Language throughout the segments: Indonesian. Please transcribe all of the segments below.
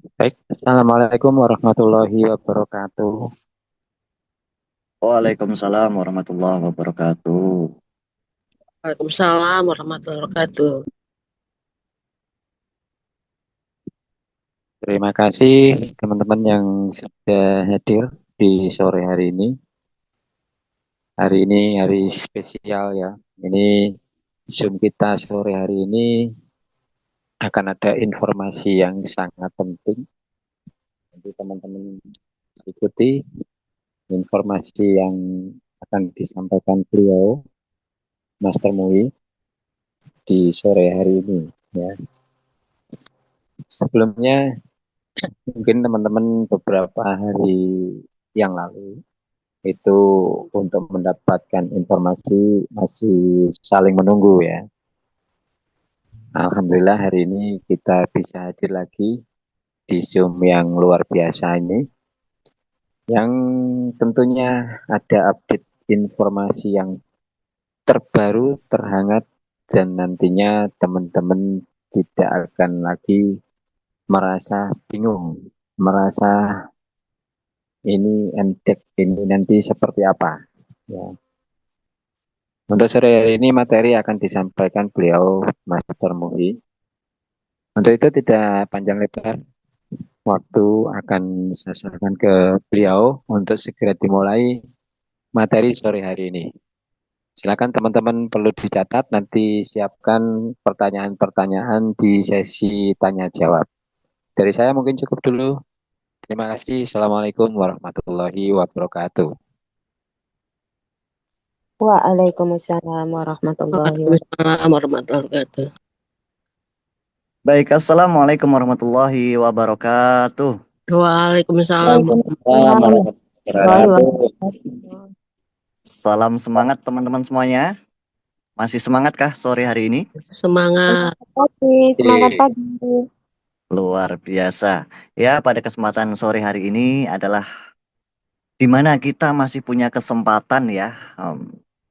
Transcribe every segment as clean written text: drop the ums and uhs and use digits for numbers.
Baik, Assalamualaikum warahmatullahi wabarakatuh. Waalaikumsalam warahmatullahi wabarakatuh. Waalaikumsalam warahmatullahi wabarakatuh. Terima kasih teman-teman yang sudah hadir di sore hari ini. Hari ini hari spesial ya. Ini Zoom kita sore hari ini akan ada informasi yang sangat penting. Nanti teman-teman ikuti informasi yang akan disampaikan beliau, Master Mui, di sore hari ini. Ya. Sebelumnya, mungkin teman-teman beberapa hari yang lalu itu untuk mendapatkan informasi masih saling menunggu ya. Alhamdulillah hari ini kita bisa hadir lagi di Zoom yang luar biasa ini, yang tentunya ada update informasi yang terbaru, terhangat, dan nantinya teman-teman tidak akan lagi merasa bingung, merasa ini endek, ini nanti seperti apa. Ya. Untuk sore hari ini materi akan disampaikan beliau Master Muhi. Untuk itu tidak panjang lebar, waktu akan saya serahkan ke beliau untuk segera dimulai materi sore hari ini. Silakan teman-teman perlu dicatat, nanti siapkan pertanyaan-pertanyaan di sesi tanya jawab. Dari saya mungkin cukup dulu. Terima kasih. Assalamualaikum warahmatullahi wabarakatuh. Waalaikumsalam warahmatullahi wabarakatuh. Waalaikumsalam warahmatullahi wabarakatuh. Baik, assalamualaikum warahmatullahi wabarakatuh. Waalaikumsalam Waalaikumsalam Assalamualaikum warahmatullahi warahmatullahi wabarakatuh. wabarakatuh. Salam semangat teman-teman semuanya. Masih semangat kah sore hari ini? semangat. Semangat pagi, semangat Oke. pagi. Luar biasa. Ya, pada kesempatan sore hari ini adalah di mana kita masih punya kesempatan ya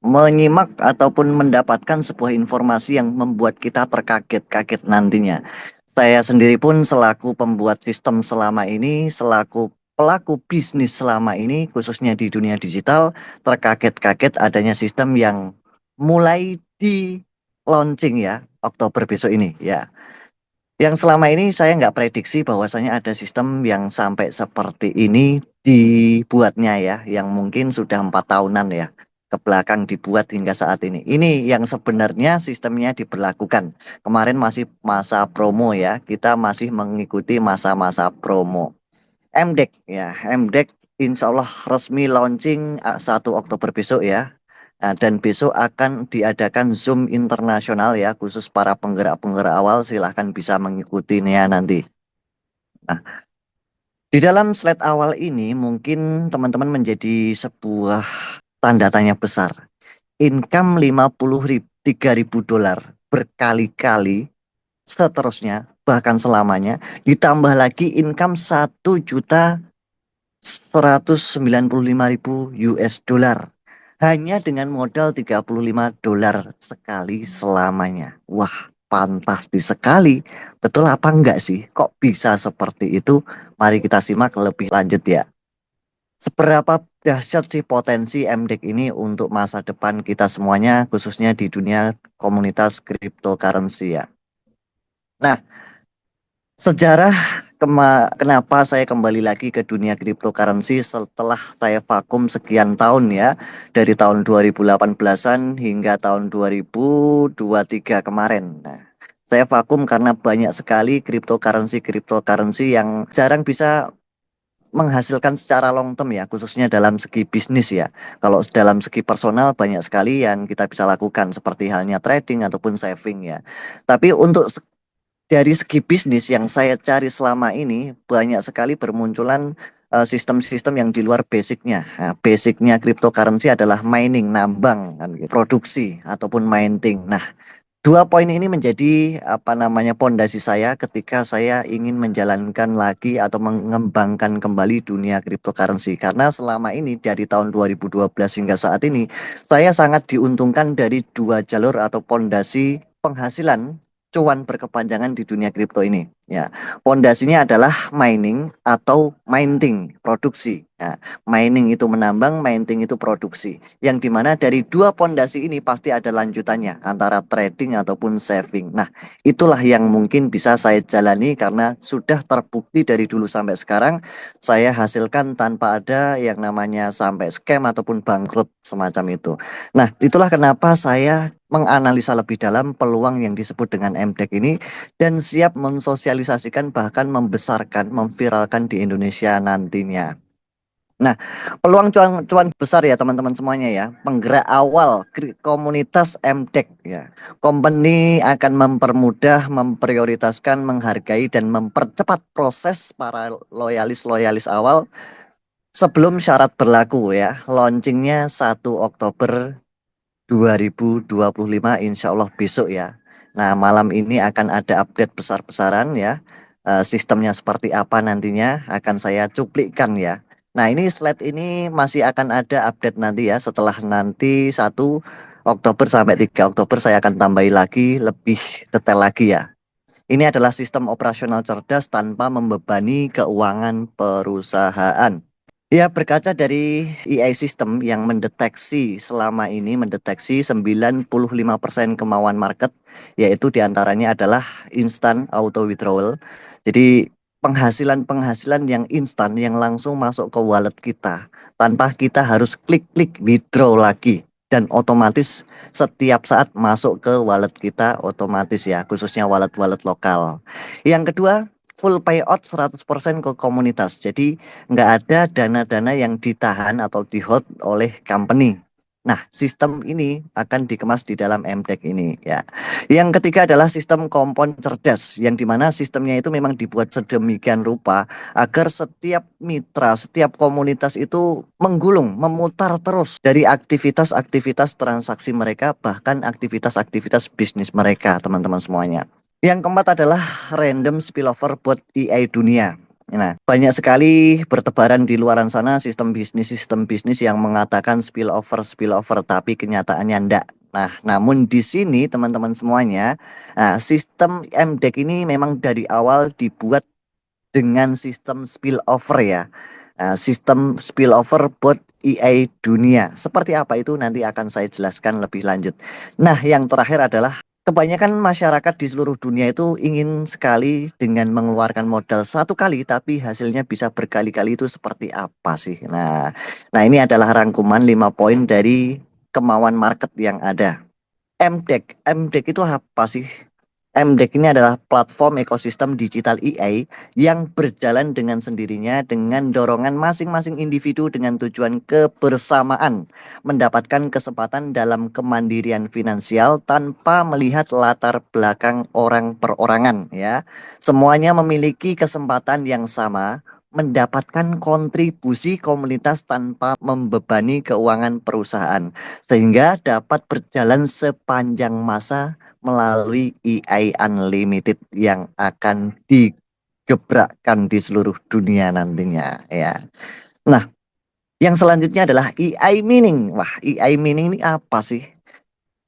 menyimak ataupun mendapatkan sebuah informasi yang membuat kita terkaget-kaget nantinya. Saya sendiri pun selaku pembuat sistem selama ini, selaku pelaku bisnis selama ini, khususnya di dunia digital, terkaget-kaget adanya sistem yang mulai di launching ya, Oktober besok ini ya. Yang selama ini saya nggak prediksi bahwasanya ada sistem yang sampai seperti ini dibuatnya ya, yang mungkin sudah 4 tahunan ya ke belakang dibuat hingga saat ini. Ini yang sebenarnya sistemnya diberlakukan. Kemarin masih masa promo ya, kita masih mengikuti masa-masa promo. MDEC ya, MDEC insya Allah resmi launching 1 Oktober besok ya. Nah, dan besok akan diadakan Zoom internasional ya, khusus para penggerak-penggerak awal silahkan bisa mengikutinya nanti. Nah, di dalam slide awal ini mungkin teman-teman menjadi sebuah tanda tanya besar. Income 53.000 dolar berkali-kali seterusnya, bahkan selamanya, ditambah lagi income 1.195.000 US dollar hanya dengan modal 35 dolar sekali selamanya. Wah, fantastis sekali. Betul apa enggak sih? Kok bisa seperti itu? Mari kita simak lebih lanjut ya. Seberapa dahsyat sih potensi MDEC ini untuk masa depan kita semuanya, khususnya di dunia komunitas cryptocurrency ya. Nah, sejarah kenapa saya kembali lagi ke dunia cryptocurrency setelah saya vakum sekian tahun ya, dari tahun 2018-an hingga tahun 2023 kemarin. Nah, saya vakum karena banyak sekali cryptocurrency yang jarang bisa menghasilkan secara long term ya, khususnya dalam segi bisnis ya. Kalau dalam segi personal banyak sekali yang kita bisa lakukan seperti halnya trading ataupun saving ya. Tapi untuk dari segi bisnis yang saya cari selama ini banyak sekali bermunculan sistem-sistem yang di luar basicnya. Nah, basicnya cryptocurrency adalah mining, nambang, kan, gitu. Produksi ataupun mining. Nah, dua poin ini menjadi apa namanya pondasi saya ketika saya ingin menjalankan lagi atau mengembangkan kembali dunia cryptocurrency. Karena selama ini dari tahun 2012 hingga saat ini saya sangat diuntungkan dari dua jalur atau pondasi penghasilan cuan berkepanjangan di dunia kripto ini Ya, pondasinya adalah mining atau minting, produksi. Nah, mining itu menambang, minting itu produksi. Yang dimana dari dua pondasi ini pasti ada lanjutannya antara trading ataupun saving. Nah, itulah yang mungkin bisa saya jalani karena sudah terbukti dari dulu sampai sekarang saya hasilkan tanpa ada yang namanya sampai scam ataupun bangkrut semacam itu. Nah, itulah kenapa saya menganalisa lebih dalam peluang yang disebut dengan MDEX ini dan siap mensosialisasikan bahkan membesarkan, memviralkan di Indonesia nantinya. Nah, peluang cuan besar ya teman-teman semuanya ya. Penggerak awal komunitas MDEX ya. Company akan mempermudah, memprioritaskan, menghargai dan mempercepat proses para loyalis awal sebelum syarat berlaku ya. Launchingnya 1 Oktober 2025 insya Allah besok ya. Nah, malam ini akan ada update besar-besaran ya. Sistemnya seperti apa nantinya akan saya cuplikkan ya. Nah, ini slide ini masih akan ada update nanti ya. Setelah nanti 1 Oktober sampai 3 Oktober saya akan tambahi lagi lebih detail lagi ya. Ini adalah sistem operasional cerdas tanpa membebani keuangan perusahaan. Ya, berkaca dari EI system yang mendeteksi selama ini mendeteksi 95% kemauan market, yaitu diantaranya adalah instant auto withdrawal. Jadi penghasilan yang instan yang langsung masuk ke wallet kita tanpa kita harus klik-klik withdraw lagi dan otomatis setiap saat masuk ke wallet kita otomatis ya, khususnya wallet-wallet lokal. Yang kedua, full payout 100% ke komunitas. Jadi nggak ada dana-dana yang ditahan atau di-hold oleh company. Nah, sistem ini akan dikemas di dalam MDEX ini ya. Yang ketiga adalah sistem kompon cerdas, yang dimana sistemnya itu memang dibuat sedemikian rupa agar setiap mitra, setiap komunitas itu menggulung, memutar terus dari aktivitas-aktivitas transaksi mereka, bahkan aktivitas-aktivitas bisnis mereka, teman-teman semuanya. Yang keempat adalah random spillover buat EI dunia. Nah, banyak sekali bertebaran di luaran sana sistem bisnis yang mengatakan spillover, tapi kenyataannya enggak. Nah, namun di sini teman-teman semuanya, sistem MDEX ini memang dari awal dibuat dengan sistem spillover ya. Sistem spillover buat EI dunia. Seperti apa itu nanti akan saya jelaskan lebih lanjut. Nah, yang terakhir adalah kebanyakan masyarakat di seluruh dunia itu ingin sekali dengan mengeluarkan modal satu kali, tapi hasilnya bisa berkali-kali itu seperti apa sih? Nah ini adalah rangkuman 5 poin dari kemauan market yang ada. MDEX itu apa sih? MDEX ini adalah platform ekosistem digital EI yang berjalan dengan sendirinya dengan dorongan masing-masing individu dengan tujuan kebersamaan mendapatkan kesempatan dalam kemandirian finansial tanpa melihat latar belakang orang perorangan ya. Semuanya memiliki kesempatan yang sama mendapatkan kontribusi komunitas tanpa membebani keuangan perusahaan sehingga dapat berjalan sepanjang masa melalui EI Unlimited yang akan digebrakkan di seluruh dunia nantinya ya. Nah, yang selanjutnya adalah EI Mining. Wah, EI Mining ini apa sih?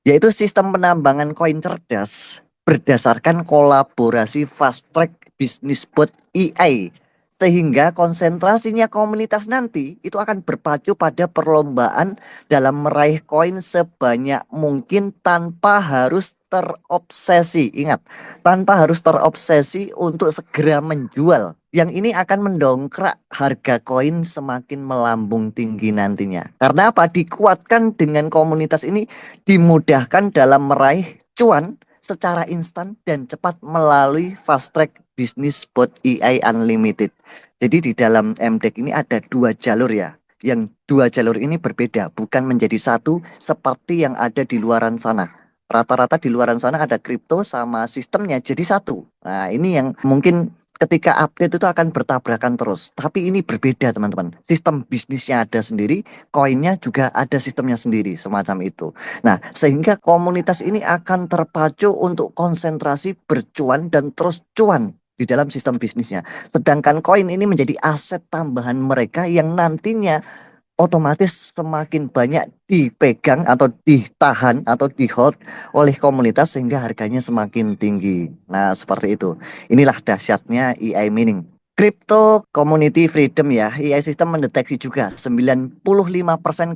Yaitu sistem penambangan koin cerdas berdasarkan kolaborasi fast track bisnis bot EI sehingga konsentrasinya komunitas nanti itu akan berpacu pada perlombaan dalam meraih koin sebanyak mungkin tanpa harus terobsesi. Ingat, tanpa harus terobsesi untuk segera menjual. Yang ini akan mendongkrak harga koin semakin melambung tinggi nantinya. Karena apa? Dikuatkan dengan komunitas ini dimudahkan dalam meraih cuan secara instan dan cepat melalui fast track bisnis bot EI Unlimited. Jadi di dalam MDEX ini ada 2 jalur ya. Yang 2 jalur ini berbeda, bukan menjadi satu seperti yang ada di luaran sana. Rata-rata di luaran sana ada kripto sama sistemnya jadi satu. Nah, ini yang mungkin ketika update itu akan bertabrakan terus. Tapi ini berbeda teman-teman. Sistem bisnisnya ada sendiri, koinnya juga ada sistemnya sendiri, semacam itu. Nah, sehingga komunitas ini akan terpacu untuk konsentrasi bercuan dan terus cuan di dalam sistem bisnisnya. Sedangkan koin ini menjadi aset tambahan mereka yang nantinya otomatis semakin banyak dipegang atau ditahan atau di-hold oleh komunitas sehingga harganya semakin tinggi. Nah, seperti itu. Inilah dahsyatnya EI mining. Crypto Community Freedom ya, EI System mendeteksi juga 95%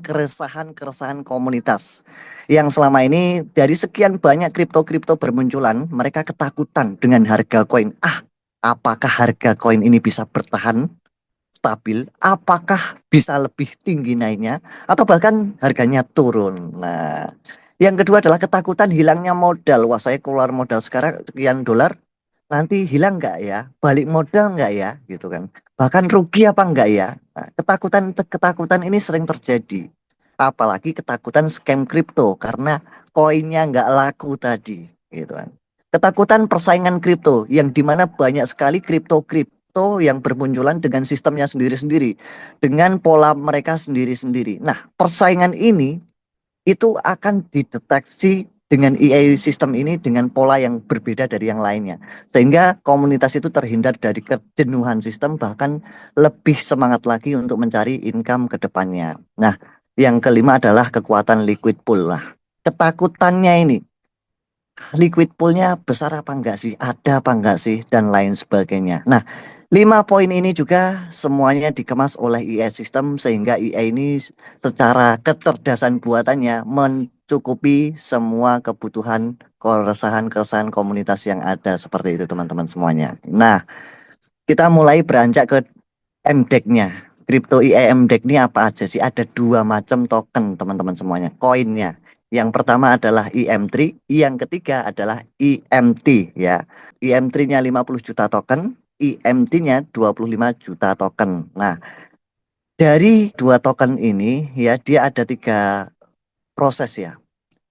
keresahan-keresahan komunitas. Yang selama ini dari sekian banyak kripto-kripto bermunculan, mereka ketakutan dengan harga koin. Apakah harga koin ini bisa bertahan stabil, apakah bisa lebih tinggi naiknya, atau bahkan harganya turun. Nah, yang kedua adalah ketakutan hilangnya modal. Wah, saya keluar modal sekarang sekian dolar, nanti hilang nggak ya? Balik modal nggak ya? Gitu kan. Bahkan rugi apa nggak ya? Nah, ketakutan ini sering terjadi. Apalagi ketakutan scam kripto karena koinnya nggak laku tadi, gitu kan. Ketakutan persaingan kripto yang dimana banyak sekali kripto yang bermunculan dengan sistemnya sendiri-sendiri, dengan pola mereka sendiri-sendiri. Nah, persaingan ini itu akan dideteksi dengan AI sistem ini dengan pola yang berbeda dari yang lainnya. Sehingga komunitas itu terhindar dari kejenuhan sistem, bahkan lebih semangat lagi untuk mencari income ke depannya. Nah, yang kelima adalah kekuatan liquid pool. Nah, ketakutannya ini, liquid poolnya besar apa enggak sih, ada apa enggak sih, dan lain sebagainya. Nah, 5 poin ini juga semuanya dikemas oleh AI system sehingga AI ini secara kecerdasan buatannya mencukupi semua kebutuhan keresahan-keresahan komunitas yang ada seperti itu teman-teman semuanya. Nah, kita mulai beranjak ke MDEX-nya. Crypto IEM MDEX ini apa aja sih? Ada 2 macam token teman-teman semuanya. Koinnya. Yang pertama adalah EM3, yang ketiga adalah EMT ya. EM3-nya 50 juta token, EMT-nya 25 juta token. Nah, dari 2 token ini ya dia ada 3 proses ya.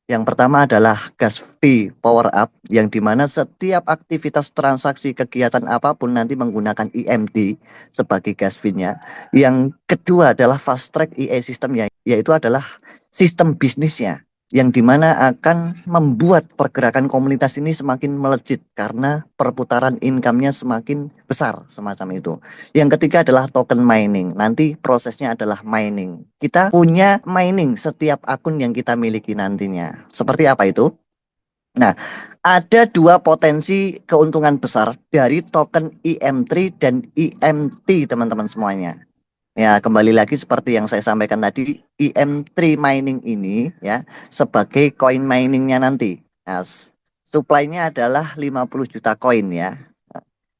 Yang pertama adalah gas fee power up, yang dimana setiap aktivitas transaksi kegiatan apapun nanti menggunakan EMT sebagai gas fee-nya. Yang kedua adalah fast track EA sistemnya, yaitu adalah sistem bisnisnya, yang dimana akan membuat pergerakan komunitas ini semakin melejit karena perputaran income-nya semakin besar semacam itu. Yang ketiga adalah token mining. Nanti prosesnya adalah mining. Kita punya mining setiap akun yang kita miliki nantinya. Seperti apa itu? Nah, ada 2 potensi keuntungan besar dari token EM3 dan EMT teman-teman semuanya. Ya, kembali lagi seperti yang saya sampaikan tadi, EM3 mining ini ya sebagai koin miningnya nanti. Nah, supply-nya adalah 50 juta koin ya.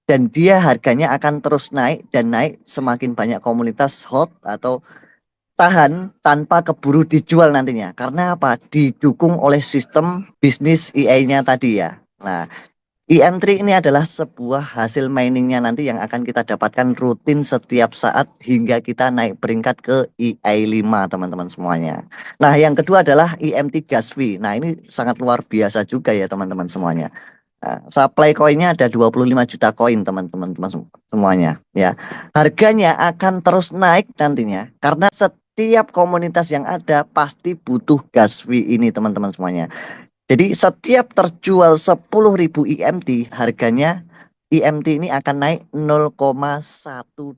Dan dia harganya akan terus naik dan naik semakin banyak komunitas hold atau tahan tanpa keburu dijual nantinya. Karena apa? Didukung oleh sistem bisnis EA-nya tadi ya. Nah, EM3 ini adalah sebuah hasil miningnya nanti yang akan kita dapatkan rutin setiap saat hingga kita naik peringkat ke EI5 teman-teman semuanya. Nah, yang kedua adalah EMT gas fee. Nah, ini sangat luar biasa juga ya teman-teman semuanya. Nah, supply koinnya ada 25 juta koin teman-teman semuanya ya. Harganya akan terus naik nantinya karena setiap komunitas yang ada pasti butuh gas fee ini teman-teman semuanya. Jadi setiap terjual 10.000 EMT, harganya EMT ini akan naik 0,1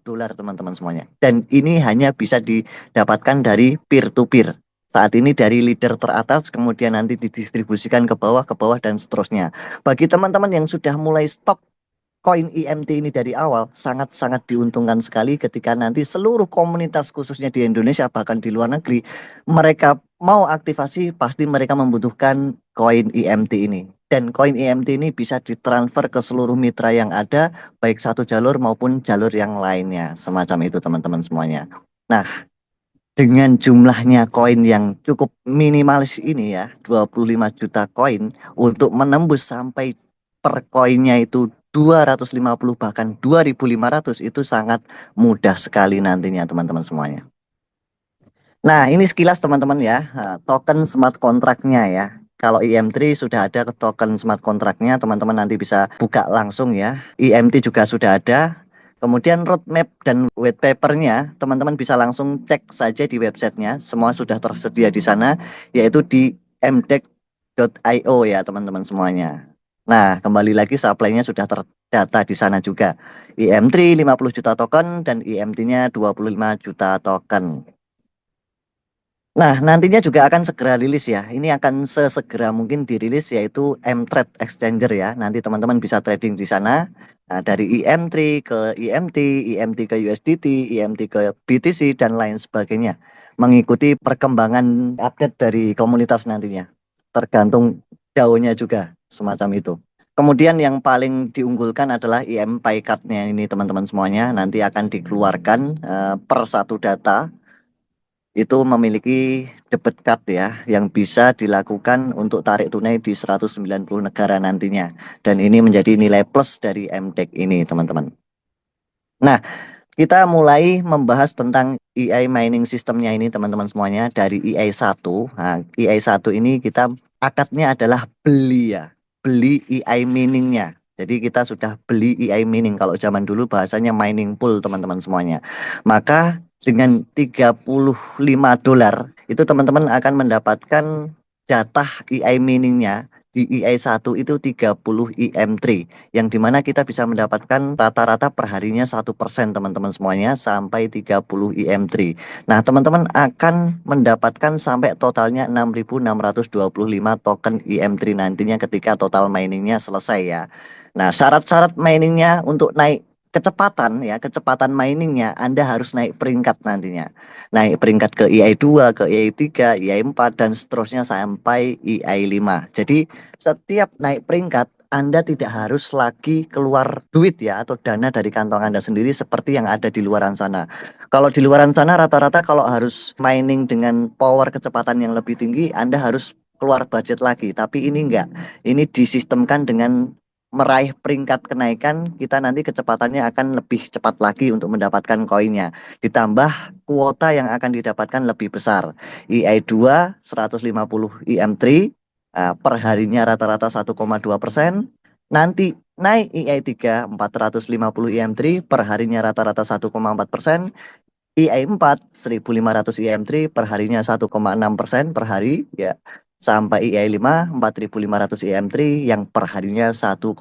dolar teman-teman semuanya. Dan ini hanya bisa didapatkan dari peer to peer. Saat ini dari leader teratas, kemudian nanti didistribusikan ke bawah, dan seterusnya. Bagi teman-teman yang sudah mulai stok koin EMT ini dari awal, sangat-sangat diuntungkan sekali ketika nanti seluruh komunitas khususnya di Indonesia bahkan di luar negeri, mereka mau aktivasi pasti mereka membutuhkan koin EMT ini. Dan koin EMT ini bisa ditransfer ke seluruh mitra yang ada, baik satu jalur maupun jalur yang lainnya. Semacam itu teman-teman semuanya. Nah, dengan jumlahnya koin yang cukup minimalis ini ya, 25 juta koin, untuk menembus sampai per koinnya itu 250 bahkan 2.500 itu sangat mudah sekali nantinya teman-teman semuanya. Nah, ini sekilas teman-teman ya, token smart contract-nya ya. Kalau EM3 sudah ada ke token smart contract-nya, teman-teman nanti bisa buka langsung ya. EMT juga sudah ada. Kemudian roadmap dan white paper-nya, teman-teman bisa langsung cek saja di websitenya. Semua sudah tersedia di sana, yaitu di mdex.io ya teman-teman semuanya. Nah, kembali lagi supply-nya sudah terdata di sana juga. EM3 50 juta token dan EMT-nya 25 juta token. Nah, nantinya juga akan segera rilis ya. Ini akan sesegera mungkin dirilis yaitu M-Trade Exchanger ya. Nanti teman-teman bisa trading di sana. Nah, dari EM3 ke EMT, EMT ke USDT, EMT ke BTC dan lain sebagainya. Mengikuti perkembangan update dari komunitas nantinya. Tergantung DAO-nya juga semacam itu. Kemudian yang paling diunggulkan adalah EM Pie Card-nya ini teman-teman semuanya. Nanti akan dikeluarkan per satu data itu memiliki debit card ya yang bisa dilakukan untuk tarik tunai di 190 negara nantinya. Dan ini menjadi nilai plus dari MDEX ini teman-teman. Nah, kita mulai membahas tentang EI mining sistemnya ini teman-teman semuanya dari EI 1. Nah, EI 1 ini kita akadnya adalah beli ya. Beli EI miningnya. Jadi kita sudah beli EI mining. Kalau zaman dulu bahasanya mining pool teman-teman semuanya. Maka dengan 35 dolar itu teman-teman akan mendapatkan jatah EI miningnya di EI 1 itu 30 EM3 yang dimana kita bisa mendapatkan rata-rata perharinya 1% teman-teman semuanya sampai 30 EM3. Nah teman-teman akan mendapatkan sampai totalnya 6.625 token EM3 nantinya ketika total miningnya selesai ya. Nah syarat-syarat miningnya untuk naik kecepatan ya, kecepatan miningnya Anda harus naik peringkat nantinya. Naik peringkat ke EI 2, ke EI 3, EI 4 dan seterusnya sampai EI 5. Jadi setiap naik peringkat Anda tidak harus lagi keluar duit ya atau dana dari kantong Anda sendiri seperti yang ada di luaran sana. Kalau di luaran sana rata-rata kalau harus mining dengan power kecepatan yang lebih tinggi Anda harus keluar budget lagi. Tapi ini enggak. Ini disistemkan dengan meraih peringkat kenaikan kita nanti kecepatannya akan lebih cepat lagi untuk mendapatkan koinnya. Ditambah kuota yang akan didapatkan lebih besar. EI 2 150 EM3 per harinya rata-rata 1,2%. Nanti naik EI 3 450 EM3 per harinya rata-rata 1,4%. EI 4 1500 EM3 per harinya 1,6% per hari ya. Sampai EI 5 4500 EM3 yang per harinya 1,8%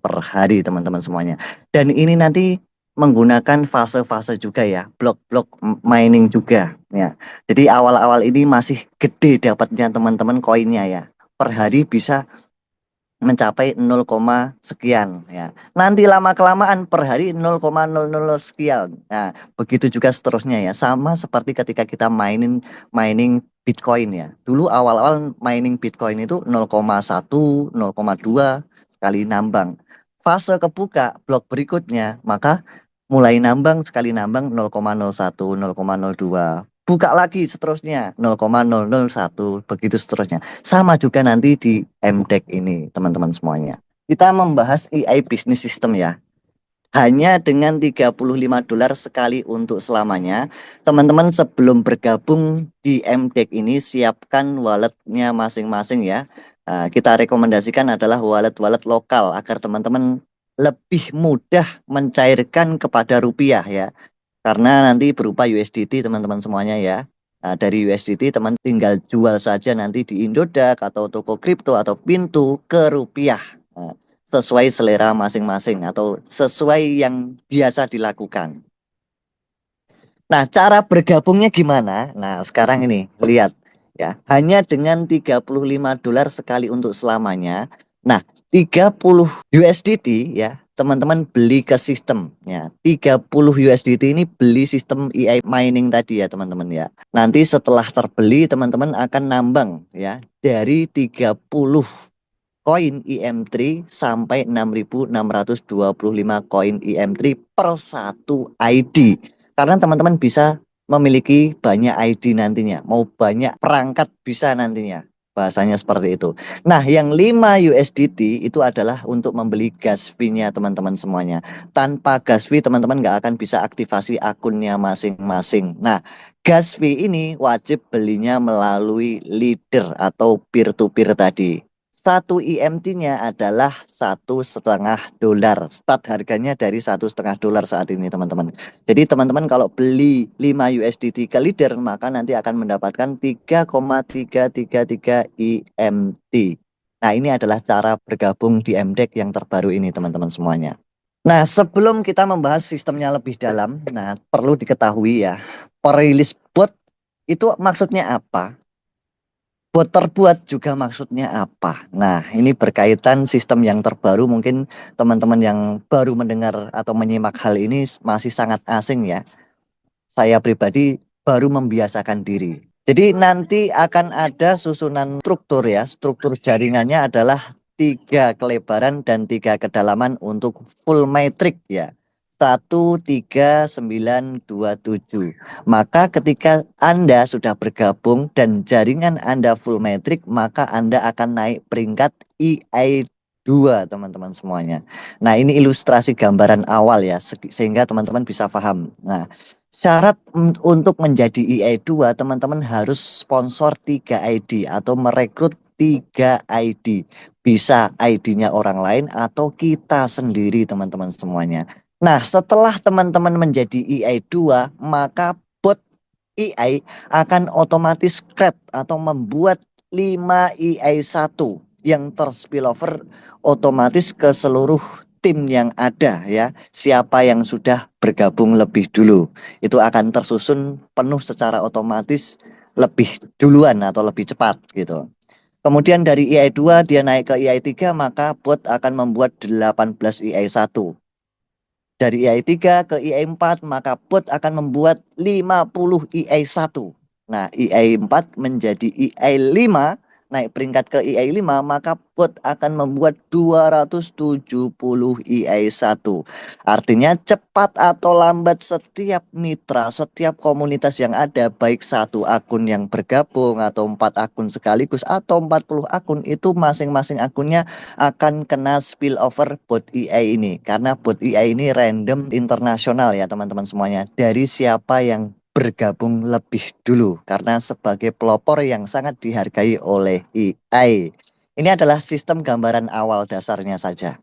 per hari teman-teman semuanya. Dan ini nanti menggunakan fase-fase juga ya, blok-blok mining juga ya. Jadi awal-awal ini masih gede dapatnya teman-teman koinnya ya. Per hari bisa mencapai 0, sekian ya. Nanti lama kelamaan per hari 0,00 sekian. Nah, begitu juga seterusnya ya. Sama seperti ketika kita mining Bitcoin ya. Dulu awal-awal mining Bitcoin itu 0,1, 0,2 sekali nambang. Fase kebuka blok berikutnya, maka mulai nambang sekali nambang 0,01, 0,02. Buka lagi seterusnya 0,001 begitu seterusnya. Sama juga nanti di MDEX ini teman-teman semuanya. Kita membahas AI Business System ya. Hanya dengan 35 dolar sekali untuk selamanya. Teman-teman sebelum bergabung di MDEX ini siapkan walletnya masing-masing ya. Kita rekomendasikan adalah wallet-wallet lokal agar teman-teman lebih mudah mencairkan kepada rupiah ya. Karena nanti berupa USDT teman-teman semuanya ya. Nah, dari USDT teman tinggal jual saja nanti di Indodax atau toko kripto atau Pintu ke rupiah. Nah, sesuai selera masing-masing atau sesuai yang biasa dilakukan. Nah, cara bergabungnya gimana? Nah, sekarang ini lihat ya. Hanya dengan 35 dolar sekali untuk selamanya. Nah, 30 USDT ya, teman-teman beli ke sistem ya. 30 USDT ini beli sistem EI mining tadi ya, teman-teman ya. Nanti setelah terbeli teman-teman akan nambang ya dari 30 koin EM3 sampai 6.625 koin EM3 per satu ID. Karena teman-teman bisa memiliki banyak ID nantinya, mau banyak perangkat bisa nantinya. Bahasanya seperti itu. Nah, yang 5 USDT itu adalah untuk membeli gas fee-nya teman-teman semuanya. Tanpa gas fee teman-teman nggak akan bisa aktifasi akunnya masing-masing. Nah, gas fee ini wajib belinya melalui leader atau peer-to-peer tadi. Satu IMT-nya adalah 1,5 dolar. Start harganya dari 1,5 dolar saat ini teman-teman. Jadi teman-teman kalau beli 5 USDT ke leader maka nanti akan mendapatkan 3,333 IMT. Nah ini adalah cara bergabung di MDEX yang terbaru ini teman-teman semuanya. Nah sebelum kita membahas sistemnya lebih dalam, nah perlu diketahui ya, perilis bot Itu maksudnya apa? Bot terbuat juga maksudnya apa? Nah, ini berkaitan sistem yang terbaru, mungkin teman-teman yang baru mendengar atau menyimak hal ini masih sangat asing ya. Saya pribadi baru membiasakan diri. Jadi nanti akan ada susunan struktur ya. Struktur jaringannya adalah 3 kelebaran dan 3 kedalaman untuk full matrix ya. 13927. Maka ketika Anda sudah bergabung dan jaringan Anda full matrix, maka Anda akan naik peringkat EI2 teman-teman semuanya. Nah, ini ilustrasi gambaran awal ya, sehingga teman-teman bisa paham. Nah, syarat untuk menjadi EI2, teman-teman harus sponsor 3 ID atau merekrut 3 ID. Bisa ID-nya orang lain atau kita sendiri teman-teman semuanya. Nah, setelah teman-teman menjadi EI2, maka bot EI akan otomatis create atau membuat 5 EI1 yang terspillover otomatis ke seluruh tim yang ada ya. Siapa yang sudah bergabung lebih dulu, itu akan tersusun penuh secara otomatis lebih duluan atau lebih cepat gitu. Kemudian dari EI2 dia naik ke EI3, maka bot akan membuat 18 EI1. Dari EI3 ke EI4, maka bot akan membuat 50 EI1. Nah, EI4 menjadi EI5, naik peringkat ke EI5, maka bot akan membuat 270 EI1. Artinya cepat atau lambat setiap mitra, setiap komunitas yang ada, baik 1 akun yang bergabung atau 4 akun sekaligus atau 40 akun, itu masing-masing akunnya akan kena spillover bot EI ini. Karena bot EI ini random internasional ya teman-teman semuanya. Dari siapa yang bergabung lebih dulu. Karena sebagai pelopor yang sangat dihargai oleh EI. Ini adalah sistem gambaran awal dasarnya saja.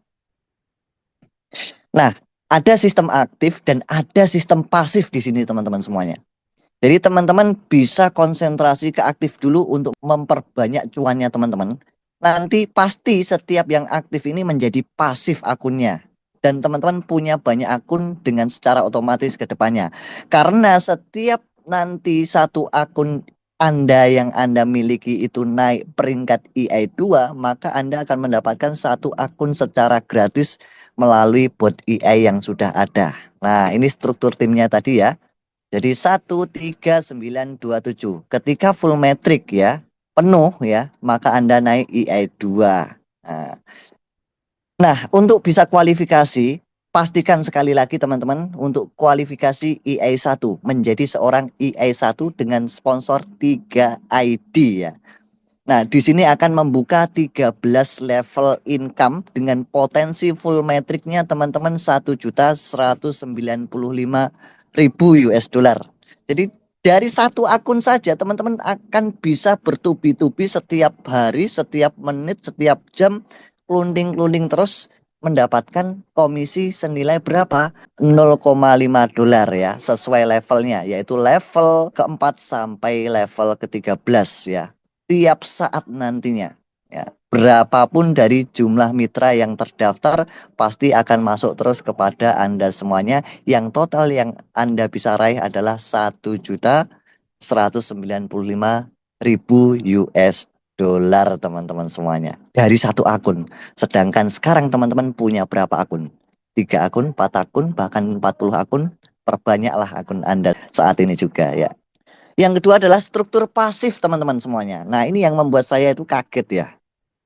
Nah, ada sistem aktif dan ada sistem pasif di sini teman-teman semuanya. Jadi teman-teman bisa konsentrasi ke aktif dulu untuk memperbanyak cuannya teman-teman. Nanti pasti setiap yang aktif ini menjadi pasif akunnya. Dan teman-teman punya banyak akun dengan secara otomatis ke depannya. Karena setiap nanti 1 akun Anda yang Anda miliki itu naik peringkat EI2, maka Anda akan mendapatkan 1 akun secara gratis melalui bot EI yang sudah ada. Nah, ini struktur timnya tadi ya. Jadi 13927. Ketika full metric ya, penuh ya, maka Anda naik EI2. Nah, untuk bisa kualifikasi, pastikan sekali lagi teman-teman untuk kualifikasi EI1 menjadi seorang EI1 dengan sponsor 3 ID ya. Nah, di sini akan membuka 13 level income dengan potensi full metricnya teman-teman 1.195.000 US dollar. Jadi dari 1 akun saja teman-teman akan bisa bertubi-tubi setiap hari, setiap menit, setiap jam, kelunding-kelunding terus mendapatkan komisi senilai berapa? 0,5 dolar ya, sesuai levelnya, yaitu level keempat sampai level ke-13 ya. Tiap saat nantinya ya, berapapun dari jumlah mitra yang terdaftar pasti akan masuk terus kepada Anda semuanya. Yang total yang Anda bisa raih adalah 1.195.000 US dollar teman-teman semuanya dari 1 akun. Sedangkan sekarang teman-teman punya berapa akun? 3 akun, 4 akun, bahkan 40 akun. Perbanyaklah akun Anda saat ini juga ya. Yang kedua adalah struktur pasif teman-teman semuanya. Nah, ini yang membuat saya itu kaget ya.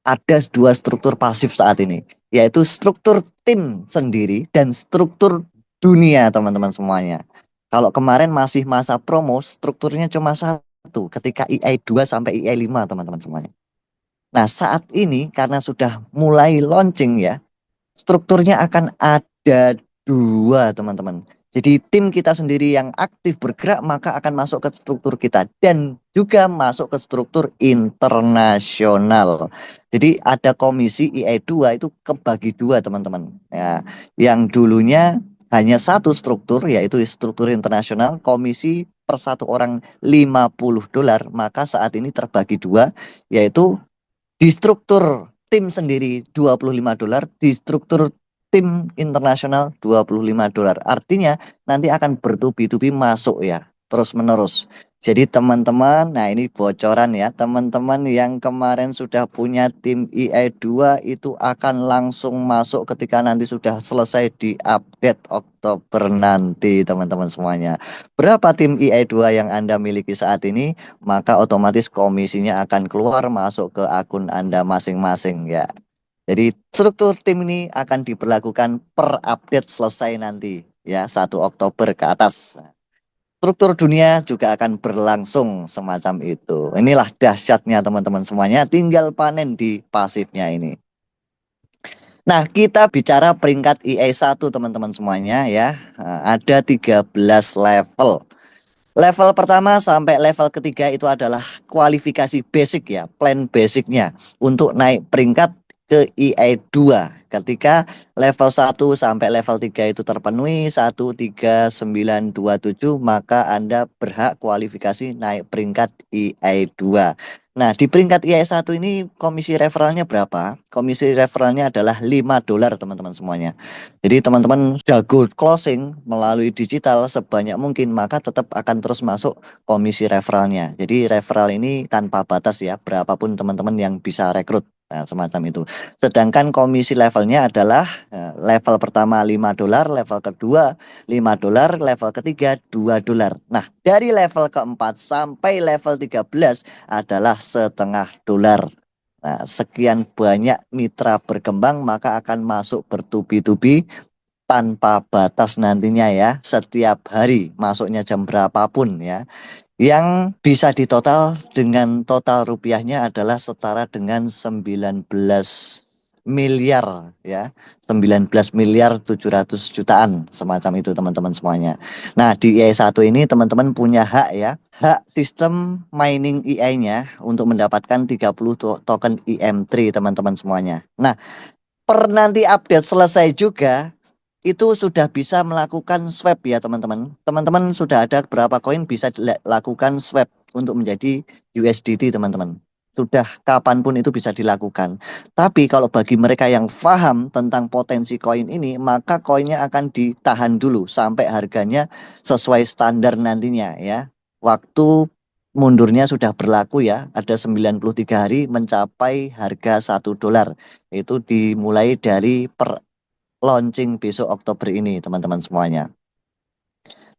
Ada 2 struktur pasif saat ini, yaitu struktur tim sendiri dan struktur dunia teman-teman semuanya. Kalau kemarin masih masa promo, strukturnya cuma 1 ketika EI2 sampai EI5 teman-teman semuanya. Nah, saat ini karena sudah mulai launching ya, strukturnya akan ada 2 teman-teman. Jadi tim kita sendiri yang aktif bergerak maka akan masuk ke struktur kita dan juga masuk ke struktur internasional. Jadi ada komisi EI2 itu kebagi 2 teman-teman. Ya, yang dulunya hanya 1 struktur yaitu struktur internasional, komisi per 1 orang 50 dolar, maka saat ini terbagi 2 yaitu di struktur tim sendiri 25 dolar, di struktur tim internasional 25 dolar. Artinya nanti akan bertubi-tubi masuk ya, terus menerus. Jadi teman-teman, nah ini bocoran ya, teman-teman yang kemarin sudah punya tim EI2 itu akan langsung masuk ketika nanti sudah selesai di update Oktober nanti teman-teman semuanya. Berapa tim EI2 yang Anda miliki saat ini, maka otomatis komisinya akan keluar masuk ke akun Anda masing-masing ya. Jadi struktur tim ini akan diberlakukan per update selesai nanti ya, 1 Oktober ke atas. Struktur dunia juga akan berlangsung semacam itu. Inilah dahsyatnya teman-teman semuanya, tinggal panen di pasifnya ini. Nah, kita bicara peringkat EI1 teman-teman semuanya ya. Ada 13 level. Level pertama sampai level ketiga itu adalah kualifikasi basic ya, plan basicnya untuk naik peringkat ke EI2. Ketika level 1 sampai level 3 itu terpenuhi 13927, maka Anda berhak kualifikasi naik peringkat EI2. Nah, di peringkat EI1 ini komisi referralnya berapa? Komisi referralnya adalah $5 teman-teman semuanya. Jadi teman-teman jago closing melalui digital sebanyak mungkin, maka tetap akan terus masuk komisi referralnya. Jadi referral ini tanpa batas ya, berapapun teman-teman yang bisa rekrut. Nah, semacam itu. Sedangkan komisi levelnya adalah level pertama $5, level kedua $5, level ketiga $2. Nah, dari level keempat sampai level 13 adalah $0,5. Nah, sekian banyak mitra berkembang maka akan masuk bertubi-tubi tanpa batas nantinya ya, setiap hari masuknya jam berapapun ya. Yang bisa ditotal dengan total rupiahnya adalah setara dengan 19 miliar ya, 19 miliar 700 jutaan semacam itu teman-teman semuanya. Nah, di EI1 ini teman-teman punya hak ya, hak sistem mining EI-nya untuk mendapatkan 30 token EM3 teman-teman semuanya. Nah, per nanti update selesai juga itu sudah bisa melakukan swap ya teman-teman. Teman-teman sudah ada berapa koin bisa dilakukan swap untuk menjadi USDT teman-teman. Sudah kapanpun itu bisa dilakukan. Tapi kalau bagi mereka yang paham tentang potensi koin ini, maka koinnya akan ditahan dulu sampai harganya sesuai standar nantinya ya. Waktu mundurnya sudah berlaku ya, ada 93 hari mencapai harga $1. Itu dimulai dari per launching besok Oktober ini teman-teman semuanya.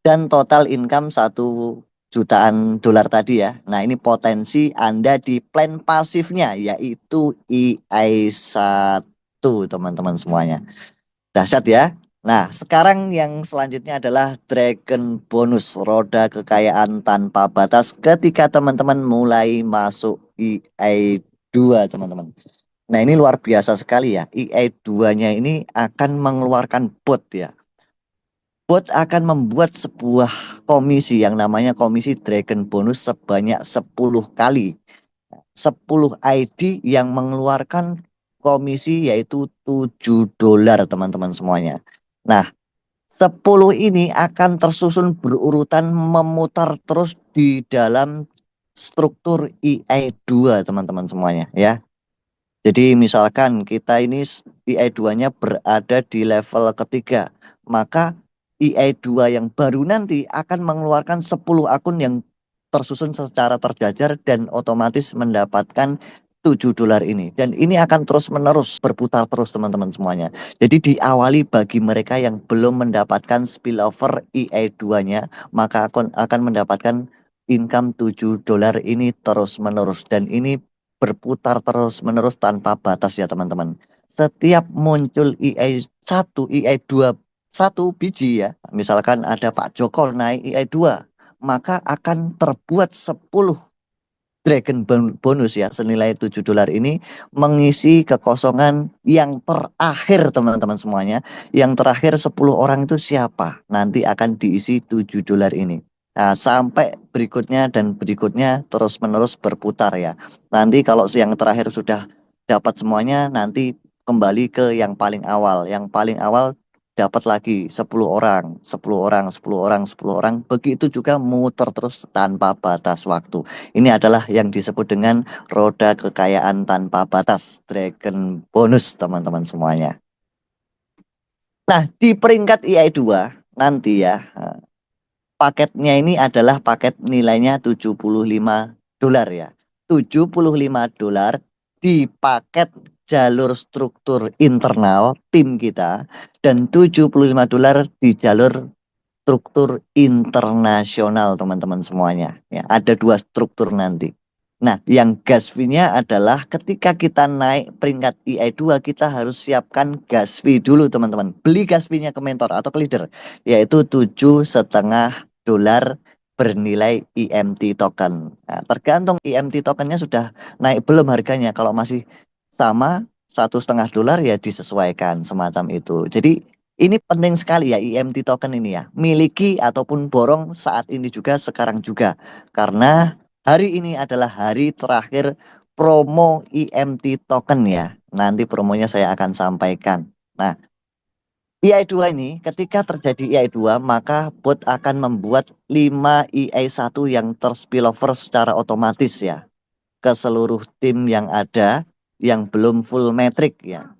Dan total income $1 jutaan tadi ya. Nah, ini potensi Anda di plan pasifnya yaitu EI1 teman-teman semuanya. Dahsyat ya. Nah, sekarang yang selanjutnya adalah Dragon Bonus, roda kekayaan tanpa batas ketika teman-teman mulai masuk EI2 teman-teman. Nah, ini luar biasa sekali ya. EI2-nya ini akan mengeluarkan bot ya. Bot akan membuat sebuah komisi yang namanya komisi Dragon Bonus sebanyak 10 kali. 10 ID yang mengeluarkan komisi yaitu $7 teman-teman semuanya. Nah, 10 ini akan tersusun berurutan memutar terus di dalam struktur EI2 teman-teman semuanya ya. Jadi misalkan kita ini EI2-nya berada di level ketiga, maka EI2 yang baru nanti akan mengeluarkan 10 akun yang tersusun secara terjajar dan otomatis mendapatkan $7 ini. Dan ini akan terus-menerus berputar terus teman-teman semuanya. Jadi diawali bagi mereka yang belum mendapatkan spillover EI2-nya, maka akan mendapatkan income $7 ini terus-menerus. Dan ini berputar terus-menerus tanpa batas ya teman-teman. Setiap muncul EI1, EI2 satu biji ya. Misalkan ada Pak Joko naik EI2, maka akan terbuat 10 Dragon Bonus ya senilai $7 ini mengisi kekosongan yang terakhir teman-teman semuanya. Yang terakhir 10 orang itu siapa? Nanti akan diisi $7 ini. Nah, sampai berikutnya dan berikutnya terus-menerus berputar ya. Nanti kalau yang terakhir sudah dapat semuanya, nanti kembali ke yang paling awal. Yang paling awal dapat lagi 10 orang, 10 orang, 10 orang, 10 orang. Begitu juga muter terus tanpa batas waktu. Ini adalah yang disebut dengan roda kekayaan tanpa batas, Dragon Bonus teman-teman semuanya. Nah, di peringkat EI2 nanti ya, paketnya ini adalah paket nilainya $75 ya. $75 di paket jalur struktur internal tim kita dan $75 di jalur struktur internasional teman-teman semuanya ya. Ada 2 struktur nanti. Nah, yang gas fee-nya adalah ketika kita naik peringkat EI2 kita harus siapkan gas fee dulu teman-teman. Beli gas fee-nya ke mentor atau ke leader yaitu $7,5 bernilai EMT token. Nah, tergantung EMT tokennya sudah naik belum harganya. Kalau masih sama $1,5 ya disesuaikan semacam itu. Jadi ini penting sekali ya EMT token ini ya. Miliki ataupun borong saat ini juga sekarang juga. Karena hari ini adalah hari terakhir promo EMT token ya. Nanti promonya saya akan sampaikan. Nah, EI2 ini ketika terjadi EI2 maka bot akan membuat 5 EI1 yang terspillover secara otomatis ya ke seluruh tim yang ada yang belum full metric ya.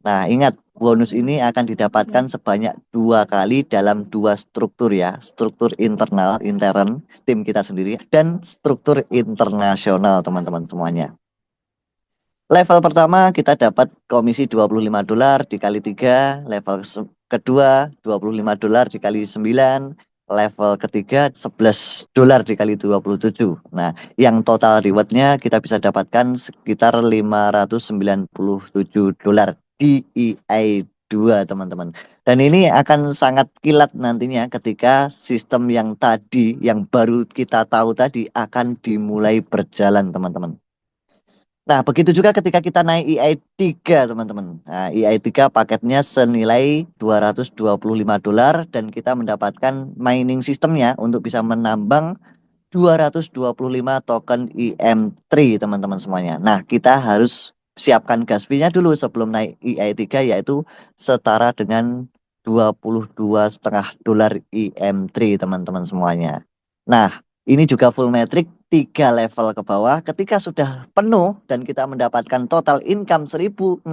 Nah, ingat bonus ini akan didapatkan sebanyak 2 kali dalam 2 struktur ya. Struktur internal, intern, tim kita sendiri, dan struktur internasional teman-teman semuanya. Level pertama kita dapat komisi $25 dikali 3, level kedua $25 dikali 9, level ketiga $11 dikali 27. Nah, yang total rewardnya kita bisa dapatkan sekitar $597 di EI2 teman-teman. Dan ini akan sangat kilat nantinya ketika sistem yang tadi, yang baru kita tahu tadi akan dimulai berjalan teman-teman. Nah, begitu juga ketika kita naik EI3 teman-teman. Nah, EI3 paketnya senilai $225 dan kita mendapatkan mining sistemnya untuk bisa menambang 225 token EM3 teman-teman semuanya. Nah, kita harus siapkan gas fee-nya dulu sebelum naik EI3 yaitu setara dengan $22,5 EM3 teman-teman semuanya. Nah, ini juga full metric 3 level ke bawah. Ketika sudah penuh dan kita mendapatkan total income $1.602,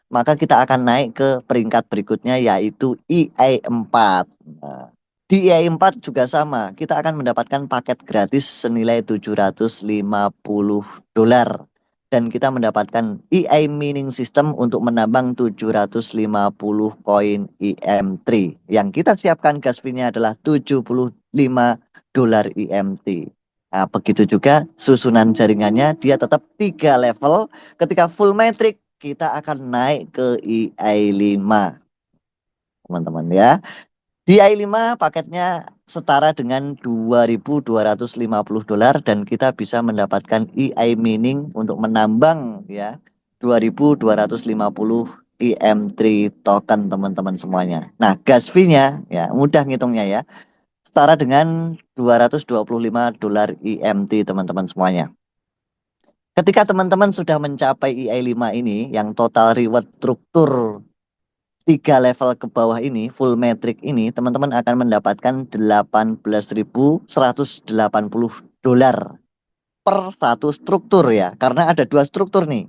maka kita akan naik ke peringkat berikutnya yaitu EI4. Nah, di EI4 juga sama, kita akan mendapatkan paket gratis senilai $750 dan kita mendapatkan EI mining system untuk menambang 750 koin EM3. Yang kita siapkan gas fee-nya adalah $75 EMT. Nah, begitu juga susunan jaringannya dia tetap 3 level. Ketika full metric kita akan naik ke EI5. Teman-teman ya. Di EI5 paketnya setara dengan $2.250 dan kita bisa mendapatkan EI mining untuk menambang ya 2.250 EM3 token teman-teman semuanya. Nah, gas fee-nya ya mudah ngitungnya ya. Setara dengan $225 EMT teman-teman semuanya. Ketika teman-teman sudah mencapai EI5 ini yang total reward struktur 3 level ke bawah ini, full metric ini, teman-teman akan mendapatkan $18.180 per satu struktur ya. Karena ada 2 struktur nih.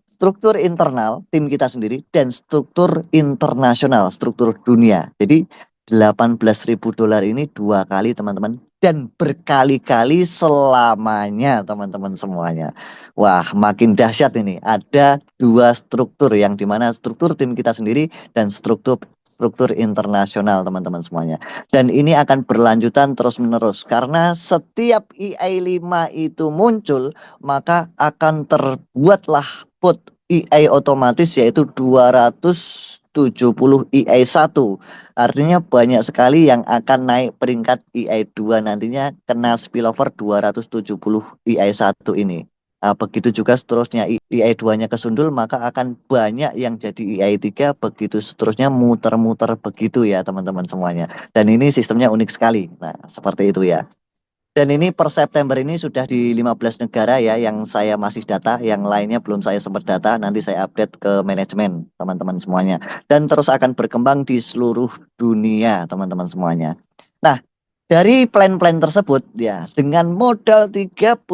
Struktur internal, tim kita sendiri, dan struktur internasional, struktur dunia. Jadi $18.000 ini 2 kali teman-teman. Dan berkali-kali selamanya teman-teman semuanya. Wah, makin dahsyat ini. Ada 2 struktur yang dimana struktur tim kita sendiri dan struktur internasional teman-teman semuanya. Dan ini akan berlanjutan terus-menerus karena setiap EI5 itu muncul maka akan terbuatlah bot EI otomatis yaitu 270 EI1. Artinya banyak sekali yang akan naik peringkat EI2 nantinya kena spillover 270 EI1 ini. Nah, begitu juga seterusnya EI2-nya kesundul maka akan banyak yang jadi EI3 begitu seterusnya muter-muter begitu ya teman-teman semuanya. Dan ini sistemnya unik sekali. Nah, seperti itu ya. Dan ini per September ini sudah di 15 negara ya yang saya masih data, yang lainnya belum saya sempat data, nanti saya update ke manajemen teman-teman semuanya. Dan terus akan berkembang di seluruh dunia teman-teman semuanya. Nah, dari plan-plan tersebut ya dengan modal $35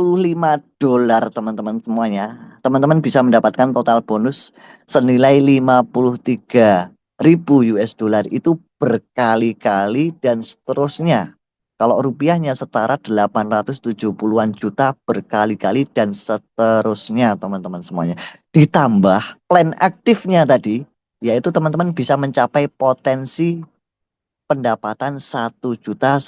teman-teman semuanya, teman-teman bisa mendapatkan total bonus senilai $53 ribu US dollar itu berkali-kali dan seterusnya. Kalau rupiahnya setara 870-an juta berkali-kali dan seterusnya teman-teman semuanya. Ditambah plan aktifnya tadi, yaitu teman-teman bisa mencapai potensi pendapatan 1.195.000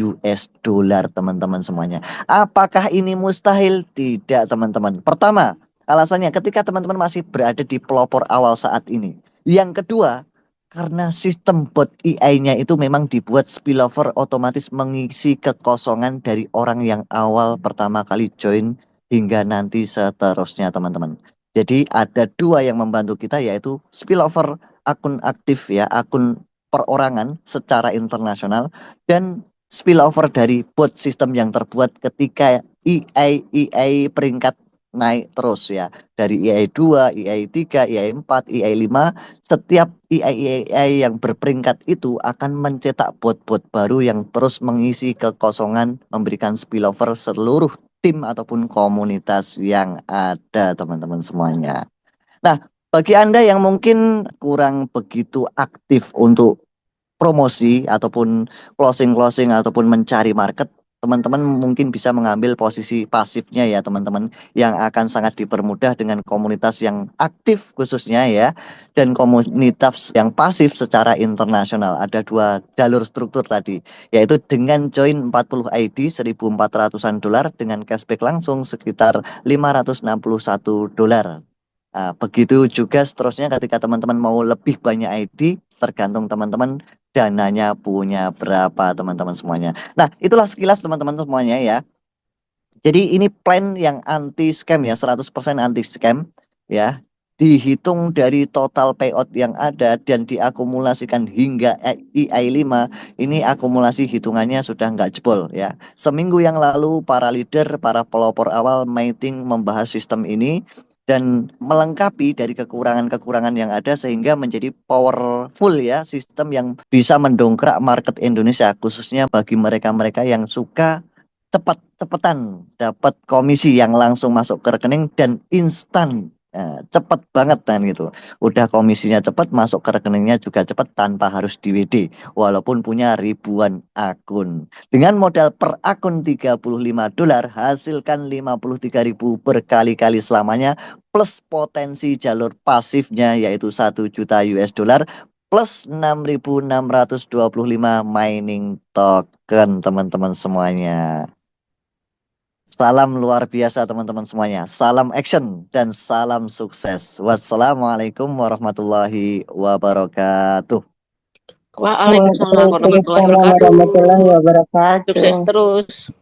US dollar teman-teman semuanya. Apakah ini mustahil? Tidak teman-teman. Pertama, alasannya ketika teman-teman masih berada di pelopor awal saat ini. Yang kedua, karena sistem bot AI-nya itu memang dibuat spillover otomatis mengisi kekosongan dari orang yang awal pertama kali join hingga nanti seterusnya teman-teman. Jadi ada dua yang membantu kita yaitu spillover akun aktif ya, akun perorangan secara internasional dan spillover dari bot sistem yang terbuat ketika AI peringkat naik terus ya dari AI 2, AI 3, AI 4, AI 5 setiap AI yang berperingkat itu akan mencetak bot-bot baru yang terus mengisi kekosongan memberikan spillover seluruh tim ataupun komunitas yang ada teman-teman semuanya. Nah, bagi Anda yang mungkin kurang begitu aktif untuk promosi ataupun closing ataupun mencari market, teman-teman mungkin bisa mengambil posisi pasifnya ya teman-teman yang akan sangat dipermudah dengan komunitas yang aktif khususnya ya dan komunitas yang pasif secara internasional. Ada dua jalur struktur tadi yaitu dengan join 40 ID 1.400-an dolar dengan cashback langsung sekitar 561 dolar. Nah, begitu juga seterusnya ketika teman-teman mau lebih banyak ID tergantung teman-teman dananya punya berapa teman-teman semuanya. Nah, itulah sekilas teman-teman semuanya ya. Jadi ini plan yang anti scam ya, 100% anti scam ya. Dihitung dari total payout yang ada dan diakumulasikan hingga EI5, ini akumulasi hitungannya sudah nggak jebol ya. Seminggu yang lalu para leader, para pelopor awal meeting membahas sistem ini dan melengkapi dari kekurangan-kekurangan yang ada sehingga menjadi powerful ya sistem yang bisa mendongkrak market Indonesia khususnya bagi mereka-mereka yang suka cepat-cepatan dapat komisi yang langsung masuk ke rekening dan instan. Nah, cepet banget kan gitu. Udah komisinya cepat, masuk ke rekeningnya juga cepat tanpa harus di WD walaupun punya ribuan akun. Dengan modal per akun 35 dolar hasilkan 53.000 berkali-kali selamanya plus potensi jalur pasifnya yaitu 1 juta US dollar plus 6.625 mining token teman-teman semuanya. Salam luar biasa teman-teman semuanya. Salam action dan salam sukses. Wassalamualaikum warahmatullahi wabarakatuh. Waalaikumsalam warahmatullahi Waalaikumsalam wabarakatuh. warahmatullahi wabarakatuh. Sukses terus.